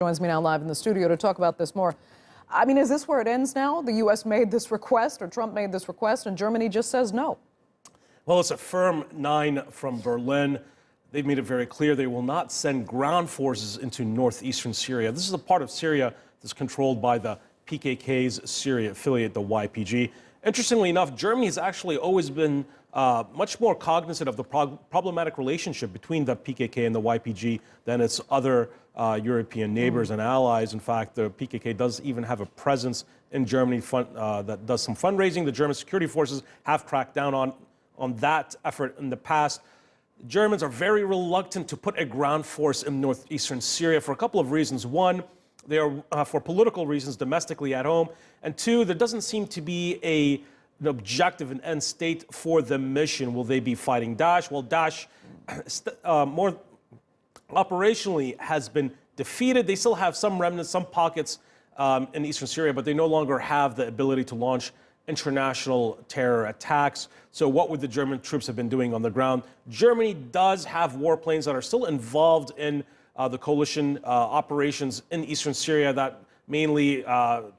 Joins me now live in the studio to talk about this more. I mean, is this where it ends now? The U.S. made this request, or Trump made this request, and Germany just says no. Well, it's a firm 9 from Berlin. They've made it very clear they will not send ground forces into northeastern Syria. This is a part of Syria that's controlled by the PKK's Syria affiliate, the YPG. Interestingly enough, Germany has actually always been much more cognizant of the problematic relationship between the PKK and the YPG than its other European neighbors and allies. In fact, the PKK does even have a presence in Germany that does some fundraising. The German security forces have cracked down on that effort in the past. Germans are very reluctant to put a ground force in northeastern Syria for a couple of reasons. One, they are for political reasons domestically at home. And two, there doesn't seem to be an objective, an end state for the mission. Will they be fighting Daesh? Well, Daesh more operationally has been defeated. They still have some remnants, some pockets in eastern Syria, but they no longer have the ability to launch international terror attacks. So what would the German troops have been doing on the ground? Germany does have warplanes that are still involved in the coalition operations in eastern Syria. That mainly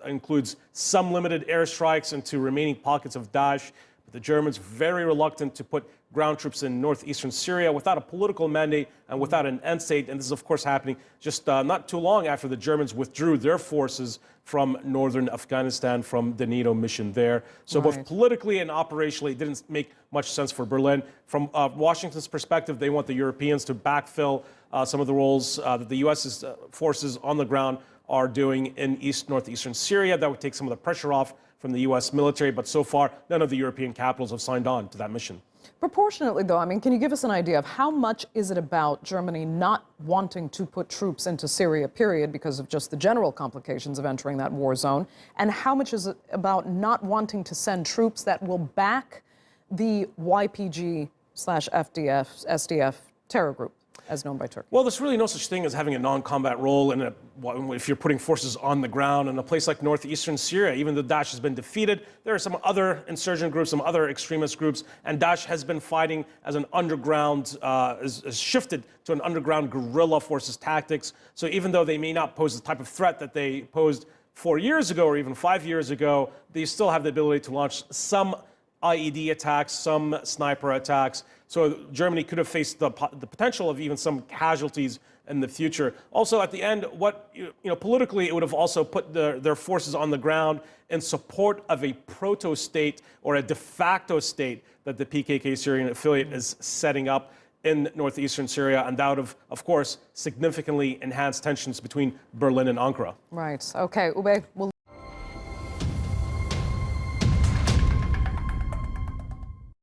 includes some limited airstrikes into remaining pockets of Daesh. But the Germans very reluctant to put ground troops in northeastern Syria without a political mandate and without an end state. And this is, of course, happening just not too long after the Germans withdrew their forces from northern Afghanistan from the NATO mission there. So both politically and operationally, it didn't make much sense for Berlin. From Washington's perspective, they want the Europeans to backfill some of the roles that the U.S.'s forces on the ground are doing in northeastern Syria. That would take some of the pressure off from the U.S. military, but so far, none of the European capitals have signed on to that mission. Proportionately, though, I mean, can you give us an idea of how much is it about Germany not wanting to put troops into Syria, period, because of just the general complications of entering that war zone, and how much is it about not wanting to send troops that will back the YPG/SDF terror group, as known by Turkey? Well, there's really no such thing as having a non-combat role if you're putting forces on the ground in a place like northeastern Syria. Even though Daesh has been defeated, there are some other insurgent groups, some other extremist groups, and Daesh has been fighting as an underground, has shifted to an underground guerrilla forces tactics. So even though they may not pose the type of threat that they posed 4 years ago or even 5 years ago, they still have the ability to launch some IED attacks, some sniper attacks. So Germany could have faced the potential of even some casualties in the future. Also, at the end, politically, it would have also put their forces on the ground in support of a proto-state or a de facto state that the PKK Syrian affiliate is setting up in northeastern Syria, and that would have, of course, significantly enhanced tensions between Berlin and Ankara. Right. Okay, Oubai,